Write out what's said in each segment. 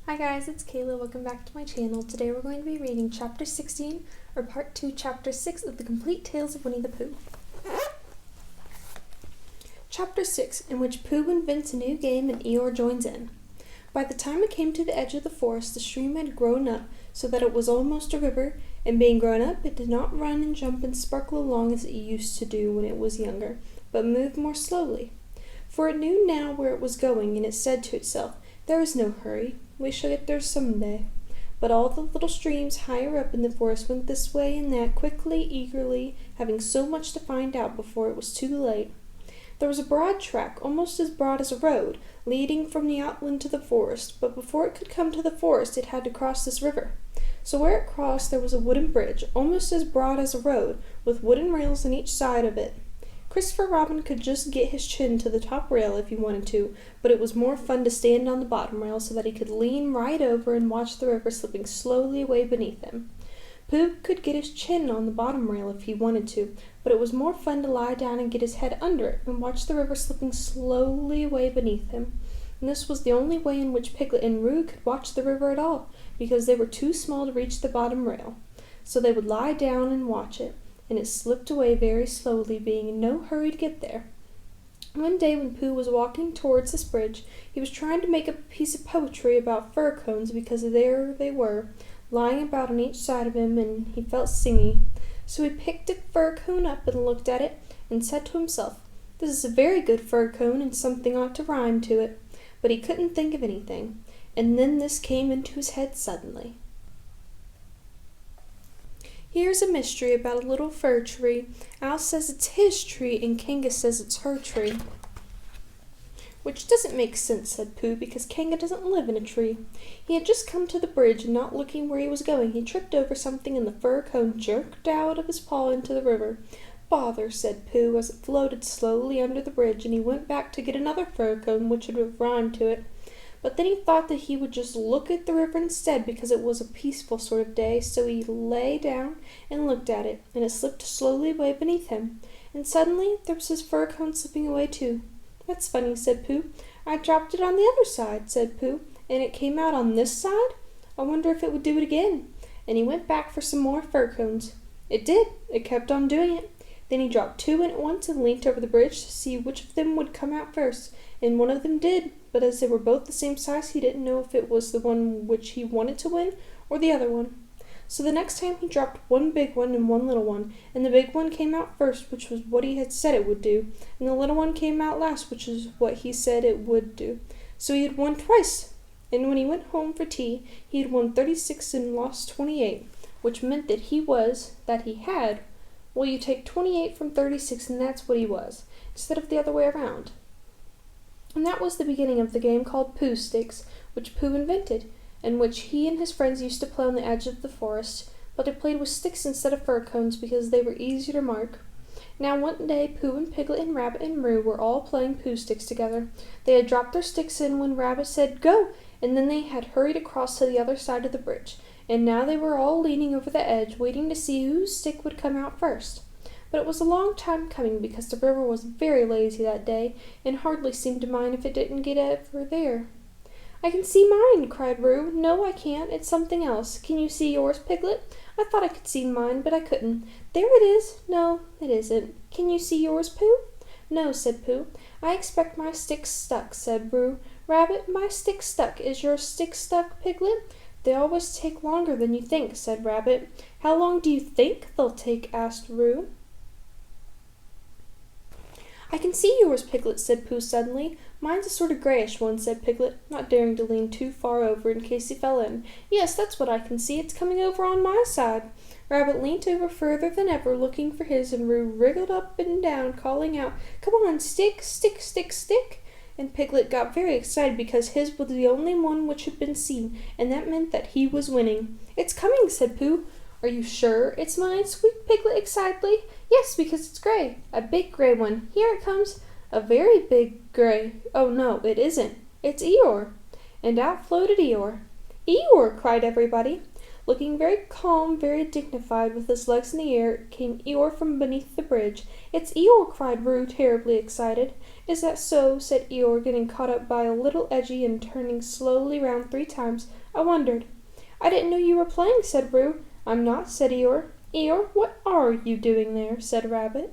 Hi guys, it's Kayla. Welcome back to my channel. Today we're going to be reading Chapter 16, or Part 2, Chapter 6 of the Complete Tales of Winnie the Pooh. Chapter 6, in which Pooh invents a new game and Eeyore joins in. By the time it came to the edge of the forest, the stream had grown up so that it was almost a river, and being grown up, it did not run and jump and sparkle along as it used to do when it was younger, but moved more slowly. For it knew now where it was going, and it said to itself, "There is no hurry. We shall get there some day." But all the little streams higher up in the forest went this way and that, quickly, eagerly, having so much to find out before it was too late. There was a broad track, almost as broad as a road, leading from the outland to the forest, but before it could come to the forest it had to cross this river. So where it crossed there was a wooden bridge, almost as broad as a road, with wooden rails on each side of it. Christopher Robin could just get his chin to the top rail if he wanted to, but it was more fun to stand on the bottom rail so that he could lean right over and watch the river slipping slowly away beneath him. Pooh could get his chin on the bottom rail if he wanted to, but it was more fun to lie down and get his head under it and watch the river slipping slowly away beneath him. And this was the only way in which Piglet and Roo could watch the river at all, because they were too small to reach the bottom rail. So they would lie down and watch it, and it slipped away very slowly, being in no hurry to get there. One day when Pooh was walking towards this bridge, he was trying to make a piece of poetry about fir cones, because there they were, lying about on each side of him, and he felt singy. So he picked a fir cone up and looked at it, and said to himself, "This is a very good fir cone, and something ought to rhyme to it." But he couldn't think of anything, and then this came into his head suddenly. "Here's a mystery about a little fir tree. Al says it's his tree, and Kanga says it's her tree." "Which doesn't make sense," said Pooh, "because Kanga doesn't live in a tree." He had just come to the bridge, and not looking where he was going, he tripped over something, and the fir cone jerked out of his paw into the river. "Bother," said Pooh, as it floated slowly under the bridge, and he went back to get another fir cone which would rhyme to it. But then he thought that he would just look at the river instead, because it was a peaceful sort of day, so he lay down and looked at it, and it slipped slowly away beneath him. And suddenly there was his fir cone slipping away too. "That's funny," said Pooh. "I dropped it on the other side," said Pooh, "and it came out on this side. I wonder if it would do it again." And he went back for some more fir cones. It did. It kept on doing it. Then he dropped two in at once and leant over the bridge to see which of them would come out first, and one of them did, but as they were both the same size, he didn't know if it was the one which he wanted to win or the other one. So the next time he dropped one big one and one little one, and the big one came out first, which was what he had said it would do, and the little one came out last, which is what he said it would do. So he had won twice, and when he went home for tea, he had won 36 and lost 28, which meant that he had, well, you take 28 from 36, and that's what he was, instead of the other way around. And that was the beginning of the game called Pooh Sticks, which Pooh invented, and which he and his friends used to play on the edge of the forest, but they played with sticks instead of fir cones because they were easier to mark. Now one day Pooh and Piglet and Rabbit and Roo were all playing Pooh Sticks together. They had dropped their sticks in when Rabbit said, "Go!" and then they had hurried across to the other side of the bridge, and now they were all leaning over the edge, waiting to see whose stick would come out first. But it was a long time coming, because the river was very lazy that day, and hardly seemed to mind if it didn't get ever there. "I can see mine," cried Roo. "No, I can't. It's something else. Can you see yours, Piglet?" "I thought I could see mine, but I couldn't." "There it is." "No, it isn't." "Can you see yours, Pooh?" "No," said Pooh. "I expect my stick's stuck," said Roo. "Rabbit, my stick's stuck. Is your stick stuck, Piglet?" "They always take longer than you think," said Rabbit. "How long do you think they'll take?" asked Roo. "I can see yours, Piglet," said Pooh suddenly. "Mine's a sort of grayish one," said Piglet, not daring to lean too far over in case he fell in. "Yes, that's what I can see. It's coming over on my side." Rabbit leant over further than ever, looking for his, and Roo wriggled up and down, calling out, "Come on, stick, stick, stick, stick!" And Piglet got very excited because his was the only one which had been seen, and that meant that he was winning. "It's coming," said Pooh. "Are you sure it's mine?" squeaked Piglet excitedly. "Yes, because it's gray. A big gray one. Here it comes. A very big gray. Oh, no, it isn't. It's Eeyore." And out floated Eeyore. "Eeyore!" cried everybody. Looking very calm, very dignified, with his legs in the air, came Eeyore from beneath the bridge. "It's Eeyore!" cried Roo, terribly excited. "Is that so?" said Eeyore, getting caught up by a little edgy and turning slowly round 3 times. "I wondered." "I didn't know you were playing," said Roo. "I'm not," said Eeyore. "Eeyore, what are you doing there?" said Rabbit.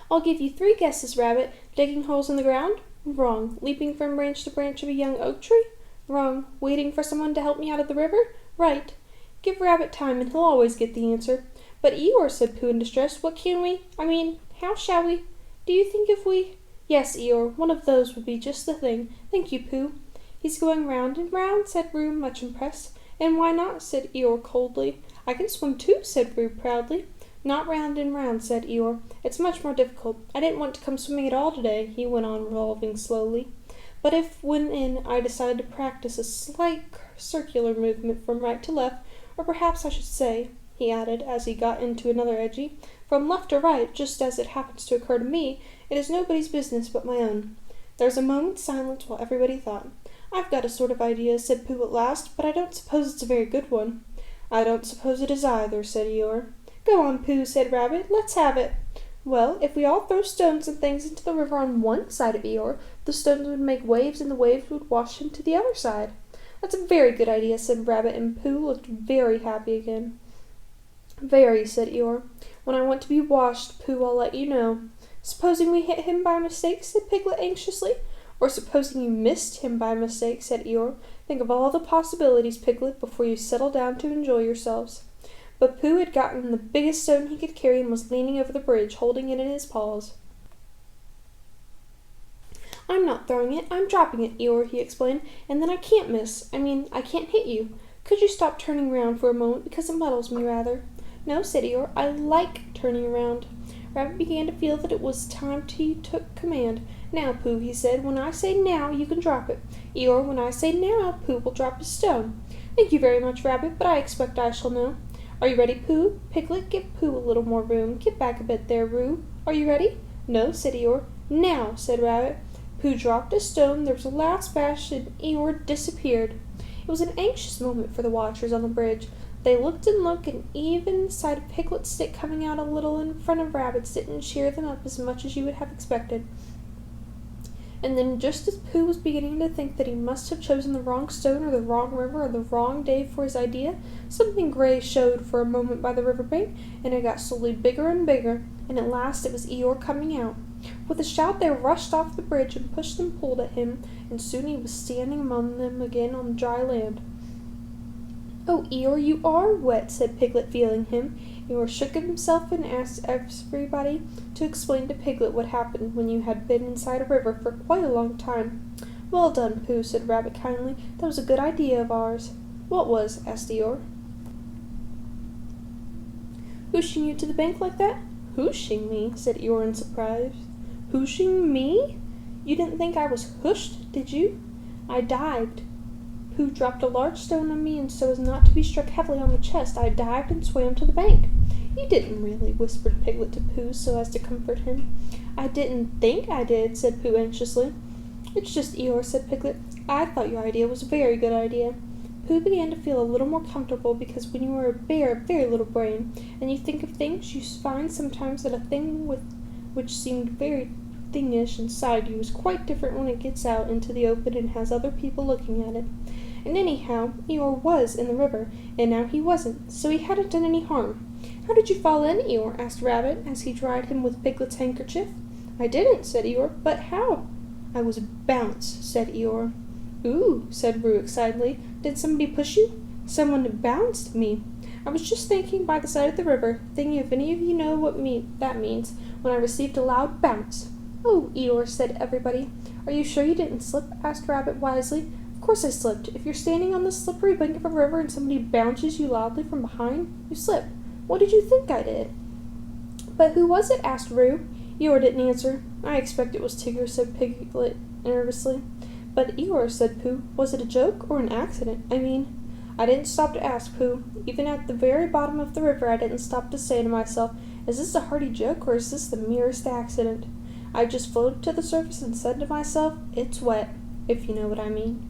"I'll give you 3 guesses, Rabbit. Digging holes in the ground? Wrong. Leaping from branch to branch of a young oak tree? Wrong. Waiting for someone to help me out of the river? Right. Give Rabbit time and he'll always get the answer." "But Eeyore," said Pooh in distress, "what can we? How shall we? Do you think if we—" "Yes, Eeyore, one of those would be just the thing. Thank you, Pooh." "He's going round and round," said Roo, much impressed. "And why not?" said Eeyore coldly. "I can swim too," said Roo proudly. "Not round and round," said Eeyore. "It's much more difficult. I didn't want to come swimming at all today," he went on, revolving slowly. "But if, when in, I decided to practice a slight circular movement from right to left, or perhaps I should say," he added, as he got into another edgy, "from left to right, just as it happens to occur to me, it is nobody's business but my own." There was a moment's silence while everybody thought. "I've got a sort of idea," said Pooh at last, "but I don't suppose it's a very good one." "I don't suppose it is either," said Eeyore. "Go on, Pooh," said Rabbit. "Let's have it." "Well, if we all throw stones and things into the river on one side of Eeyore, the stones would make waves and the waves would wash him to the other side." "That's a very good idea," said Rabbit, and Pooh looked very happy again. "Very," said Eeyore. "When I want to be washed, Pooh, I'll let you know." "Supposing we hit him by mistake?" said Piglet anxiously. "Or supposing you missed him by mistake," said Eeyore. "Think of all the possibilities, Piglet, before you settle down to enjoy yourselves." But Pooh had gotten the biggest stone he could carry and was leaning over the bridge, holding it in his paws. "I'm not throwing it, I'm dropping it, Eeyore," he explained, "and then I can't miss. I can't hit you. Could you stop turning round for a moment, because it muddles me rather?" "No," said Eeyore, "I like turning around." Rabbit began to feel that it was time he took command. "Now, Pooh," he said, "when I say now, you can drop it. Eeyore, when I say now, Pooh will drop his stone." "Thank you very much, Rabbit, but I expect I shall know." "Are you ready, Pooh?" "Piglet, give Pooh a little more room. Get back a bit there, Roo. Are you ready?" "No," said Eeyore. "Now," said Rabbit. Pooh dropped a stone, there was a loud splash, and Eeyore disappeared. It was an anxious moment for the watchers on the bridge. They looked and looked, and even the sight of Piglet's stick coming out a little in front of Rabbit's didn't cheer them up as much as you would have expected. And then, just as Pooh was beginning to think that he must have chosen the wrong stone or the wrong river or the wrong day for his idea, something gray showed for a moment by the river bank, and it got slowly bigger and bigger, and at last it was Eeyore coming out. With a shout they rushed off the bridge and pushed and pulled at him, and soon he was standing among them again on dry land. "Oh, Eeyore, you are wet," said Piglet, feeling him. Eeyore shook himself and asked everybody to explain to Piglet what happened when you had been inside a river for quite a long time. "Well done, Pooh," said Rabbit kindly. "That was a good idea of ours." "What was?" asked Eeyore. "Hooshing you to the bank like that?" "Hooshing me?" said Eeyore in surprise. "Hooshing me? You didn't think I was hooshed, did you?" "I dived. Pooh dropped a large stone on me, and so as not to be struck heavily on the chest, I dived and swam to the bank." "You didn't really," whispered Piglet to Pooh so as to comfort him. "I didn't think I did," said Pooh anxiously. "It's just Eeyore," said Piglet. "I thought your idea was a very good idea." Pooh began to feel a little more comfortable, because when you are a bear of very little brain, and you think of things, you find sometimes that a thing which seemed very thingish inside you is quite different when it gets out into the open and has other people looking at it. And anyhow, Eeyore was in the river, and now he wasn't, so he hadn't done any harm. "How did you fall in, Eeyore?" asked Rabbit, as he dried him with Piglet's handkerchief. "I didn't," said Eeyore. "But how?" "I was bounced," said Eeyore. "Ooh," said Roo excitedly. "Did somebody push you?" "Someone bounced me. I was just thinking by the side of the river, thinking if any of you know what that means, when I received a loud bounce." "Oh, Eeyore," said everybody. "Are you sure you didn't slip?" asked Rabbit wisely. "Of course I slipped. If you're standing on the slippery bank of a river and somebody bounces you loudly from behind, you slip. What did you think I did?" "But who was it?" asked Roo. Eeyore didn't answer. "I expect it was Tigger," said Piglet nervously. "But Eeyore," said Pooh, "was it a joke or an accident? I didn't stop to ask, Pooh. Even at the very bottom of the river I didn't stop to say to myself, is this a hearty joke or is this the merest accident? I just floated to the surface and said to myself, it's wet, if you know what I mean."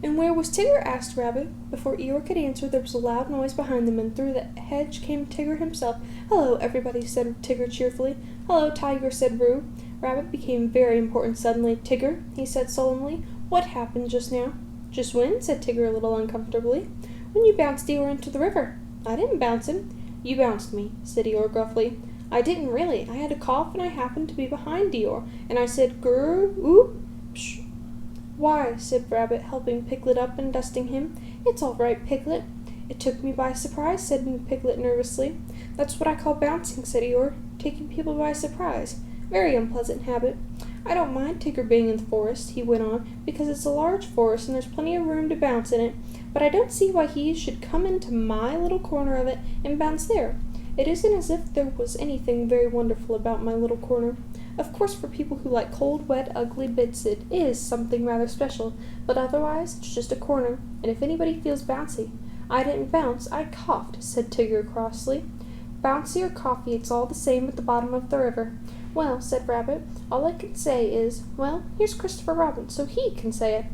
"And where was Tigger?" asked Rabbit. Before Eeyore could answer, there was a loud noise behind them, and through the hedge came Tigger himself. "Hello, everybody," said Tigger cheerfully. "Hello, Tiger," said Roo. Rabbit became very important suddenly. "Tigger," he said solemnly, "what happened just now?" "Just when?" said Tigger a little uncomfortably. "When you bounced Eeyore into the river." "I didn't bounce him." "You bounced me," said Eeyore gruffly. "I didn't really. I had a cough and I happened to be behind Eeyore, and I said grrr, ooh, psh." "Why," said Rabbit, helping Piglet up and dusting him. "It's all right, Piglet." "It took me by surprise," said Piglet nervously. "That's what I call bouncing," said Eeyore, "taking people by surprise. Very unpleasant habit. I don't mind Tigger being in the forest," he went on, "because it's a large forest and there's plenty of room to bounce in it, but I don't see why he should come into my little corner of it and bounce there. It isn't as if there was anything very wonderful about my little corner. Of course, for people who like cold, wet, ugly bits it is something rather special, but otherwise it's just a corner, and if anybody feels bouncy—" "I didn't bounce, I coughed," said Tigger crossly. "Bouncy or coffee, it's all the same at the bottom of the river." "Well," said Rabbit, "all I can say is, well, here's Christopher Robin, so he can say it."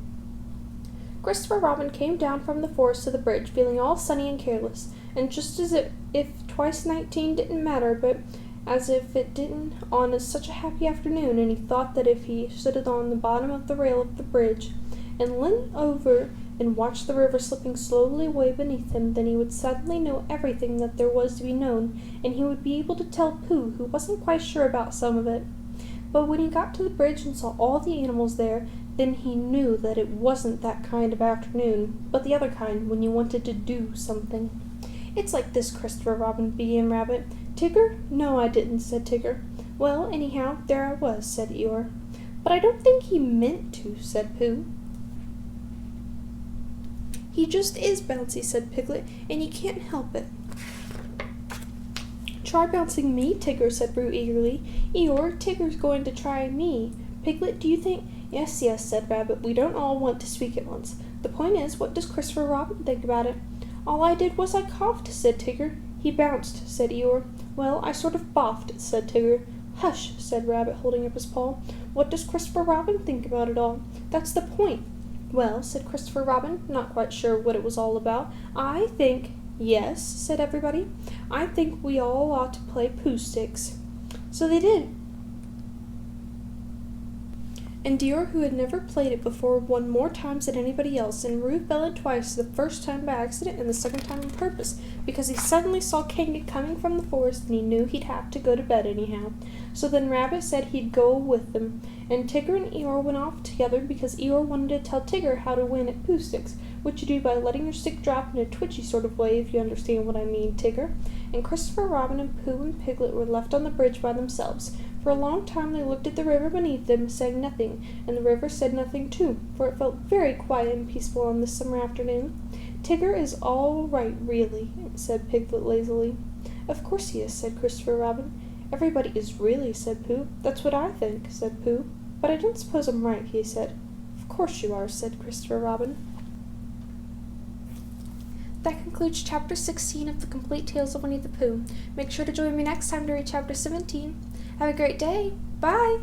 Christopher Robin came down from the forest to the bridge, feeling all sunny and careless, and just as if twice 19 didn't matter, but as if it didn't on such a happy afternoon, and he thought that if he stood on the bottom of the rail of the bridge and leaned over and watched the river slipping slowly away beneath him, then he would suddenly know everything that there was to be known, and he would be able to tell Pooh, who wasn't quite sure about some of it. But when he got to the bridge and saw all the animals there, then he knew that it wasn't that kind of afternoon, but the other kind, when you wanted to do something. "It's like this, Christopher Robin," began Rabbit. "Tigger?" "No, I didn't," said Tigger. "Well, anyhow, there I was," said Eeyore. "But I don't think he meant to," said Pooh. "He just is bouncy," said Piglet, "and he can't help it." "Try bouncing me, Tigger," said Roo eagerly. "Eeyore, Tigger's going to try me. Piglet, do you think—" "Yes, yes," said Rabbit. "We don't all want to speak at once. The point is, what does Christopher Robin think about it?" "All I did was I coughed," said Tigger. "He bounced," said Eeyore. "Well, I sort of boffed," said Tigger. "Hush," said Rabbit, holding up his paw. "What does Christopher Robin think about it all? That's the point." "Well," said Christopher Robin, not quite sure what it was all about, "I think—" "Yes," said everybody. "I think we all ought to play Pooh Sticks." So they did. And Eeyore, who had never played it before, won more times than anybody else, and Roo fell in twice, the first time by accident and the second time on purpose, because he suddenly saw Kayla coming from the forest, and he knew he'd have to go to bed anyhow. So then Rabbit said he'd go with them, and Tigger and Eeyore went off together because Eeyore wanted to tell Tigger how to win at Pooh Sticks, which you do by letting your stick drop in a twitchy sort of way, if you understand what I mean, Tigger. And Christopher Robin and Pooh and Piglet were left on the bridge by themselves. For a long time they looked at the river beneath them, saying nothing, and the river said nothing too, for it felt very quiet and peaceful on this summer afternoon. "Tigger is all right, really," said Piglet lazily. "Of course he is," said Christopher Robin. "Everybody is really," said Pooh. "That's what I think," said Pooh. "But I don't suppose I'm right," he said. "Of course you are," said Christopher Robin. That concludes Chapter 16 of The Complete Tales of Winnie the Pooh. Make sure to join me next time to read Chapter 17. Have a great day. Bye!